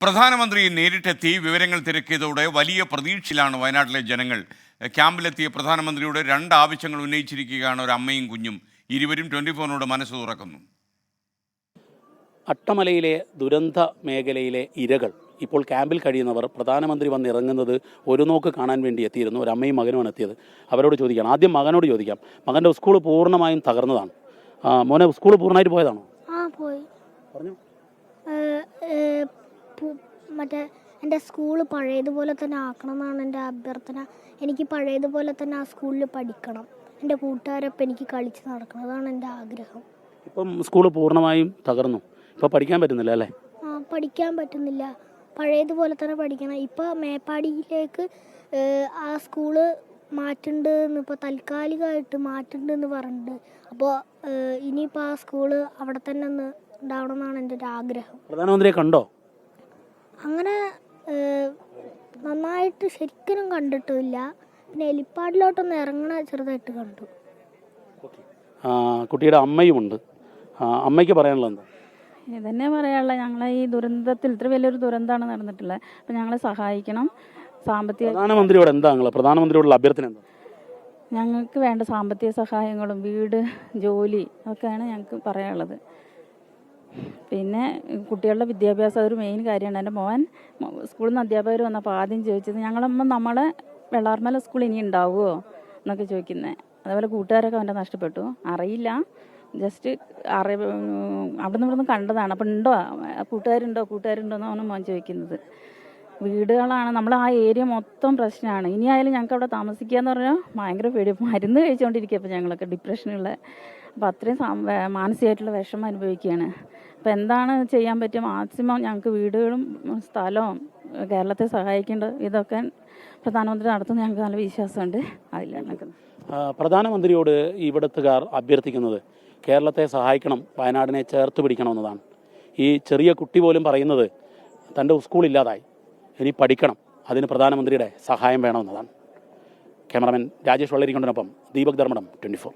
പ്രധാനമന്ത്രി നേരിട്ടെത്തി വിവരങ്ങൾ തിരക്കിയതോടെ വലിയ പ്രതീക്ഷയിലാണ് വയനാട്ടിലെ ജനങ്ങൾ. ക്യാമ്പിലെത്തിയ പ്രധാനമന്ത്രിയുടെ 2 ആവശ്യങ്ങൾ ഉന്നയിച്ചിരിക്കുകയാണ് ഒരു അമ്മയും കുഞ്ഞും. ഇരുവരും 24-നോട് മനസ്സ് തുറക്കുന്നു. അട്ടമലയിലെ ദുരന്ത മേഖലയിലെ ഇരകൾ ഇപ്പോൾ ക്യാമ്പിൽ കഴിയുന്നവർ പ്രധാനമന്ത്രി വന്നിറങ്ങുന്നത് ഒരു നോക്ക് കാണാൻ വേണ്ടി എത്തിയിരുന്നു. ഒരു അമ്മയും മകനുമാണ് എത്തിയത്. അവരോട് ചോദിക്കാം, ആദ്യം മകനോട് ചോദിക്കാം. മകൻ്റെ സ്കൂൾ പൂർണ്ണമായും തകർന്നതാണ്. മോനെ, സ്കൂൾ പൂർണ്ണമായിട്ട് പോയതാണോ? പോയി. പറഞ്ഞു. മറ്റേ എൻ്റെ സ്കൂൾ പഴയതുപോലെ തന്നെ ആക്കണം എന്നാണ് എൻ്റെ അഭ്യർത്ഥന. എനിക്ക് പഴയതുപോലെ തന്നെ ആ സ്കൂളിൽ പഠിക്കണം. എൻ്റെ കൂട്ടുകാരൊപ്പം എനിക്ക് കളിച്ച് നടക്കണം. അതാണ് എൻ്റെ ആഗ്രഹം. ഇപ്പം സ്കൂൾ പൂർണ്ണമായും തകർന്നു. ഇപ്പോൾ പഠിക്കാൻ പറ്റുന്നില്ല അല്ലേ? പഠിക്കാൻ പറ്റുന്നില്ല. പഴയതുപോലെ തന്നെ പഠിക്കണം. ഇപ്പോൾ മേപ്പാടിയിലേക്ക് ആ സ്കൂള് മാറ്റുന്നുണ്ട്, ഇപ്പോൾ താൽക്കാലികമായിട്ട് മാറ്റുന്നുണ്ടെന്ന് പറഞ്ഞിട്ടുണ്ട്. അപ്പോൾ ഇനിയിപ്പോൾ ആ സ്കൂള് അവിടെ തന്നെ ഒന്ന് ഉണ്ടാവണം എന്നാണ് എൻ്റെ ഒരു ആഗ്രഹം. പ്രധാനമന്ത്രിയെ കണ്ടോ? അങ്ങനെ നന്നായിട്ട് ശരിക്കും കണ്ടിട്ടില്ല. പിന്നെ എലിപ്പാടിലോട്ടൊന്ന് ഇറങ്ങണ ചെറുതായിട്ട് കണ്ടു. കുട്ടിയുടെ അമ്മയുമുണ്ട്. അമ്മയ്ക്ക് പറയാനുള്ളത് എന്താ? ഇതന്നെ പറയാനുള്ളത്, ഞങ്ങളെ ഈ ദുരന്തത്തിൽ ഇത്ര വലിയൊരു ദുരന്തമാണ് നടന്നിട്ടുള്ളത്. അപ്പം ഞങ്ങളെ സഹായിക്കണം. സാമ്പത്തിക പ്രധാനമന്ത്രിയോട് എന്താ പ്രധാനമന്ത്രിയോടുള്ള അഭ്യർത്ഥന എന്താ? ഞങ്ങൾക്ക് വേണ്ട സാമ്പത്തിക സഹായങ്ങളും വീട്, ജോലി ഒക്കെയാണ് ഞങ്ങൾക്ക് പറയാനുള്ളത്. പിന്നെ കുട്ടികളുടെ വിദ്യാഭ്യാസം അതൊരു മെയിൻ കാര്യമാണ്. എൻ്റെ മോൻ സ്കൂളിൽ നിന്ന് അധ്യാപകർ വന്നപ്പോൾ ആദ്യം ചോദിച്ചത്, നമ്മളെ വെള്ളാർമല സ്കൂൾ ഇനി ഉണ്ടാവുമോ എന്നൊക്കെ ചോദിക്കുന്നത്. അതേപോലെ കൂട്ടുകാരൊക്കെ അവൻ്റെ നഷ്ടപ്പെട്ടു. അറിയില്ല, ജസ്റ്റ് അവിടെ നിന്ന് കണ്ടതാണ്. അപ്പം കൂട്ടുകാരുണ്ടോ എന്നാണ് മോൻ ചോദിക്കുന്നത്. വീടുകളാണ്, നമ്മൾ ആ ഏരിയ മൊത്തം പ്രശ്നമാണ്. ഇനിയായാലും ഞങ്ങൾക്ക് അവിടെ താമസിക്കുക എന്ന് പറഞ്ഞാൽ ഭയങ്കര പേടി. മരുന്ന് കഴിച്ചുകൊണ്ടിരിക്കുക ഇപ്പോൾ ഞങ്ങളൊക്കെ ഡിപ്രഷനുള്ള. അപ്പോൾ അത്രയും മാനസികമായിട്ടുള്ള വിഷമം അനുഭവിക്കുകയാണ്. അപ്പോൾ എന്താണ് ചെയ്യാൻ പറ്റുക? മാക്സിമം ഞങ്ങൾക്ക് വീടുകളും സ്ഥലവും കേരളത്തെ സഹായിക്കേണ്ടത് ഇതൊക്കെ പ്രധാനമന്ത്രി നടത്തുന്ന ഞങ്ങൾക്ക് നല്ല വിശ്വാസമുണ്ട്. അതിലാണ് പ്രധാനമന്ത്രിയോട് ഇവിടുത്തുകാർ അഭ്യർത്ഥിക്കുന്നത് കേരളത്തെ സഹായിക്കണം, വയനാടിനെ ചേർത്ത് പിടിക്കണമെന്നതാണ്. ഈ ചെറിയ കുട്ടി പോലും പറയുന്നത് തൻ്റെ സ്കൂളില്ലാതായി, ഇനി പഠിക്കണം, അതിന് പ്രധാനമന്ത്രിയുടെ സഹായം വേണമെന്നതാണ്. ക്യാമറാമാൻ രാജേഷ് വള്ളരിക്കൊണ്ടിനൊപ്പം ദീപക് ധർമ്മടം, 24.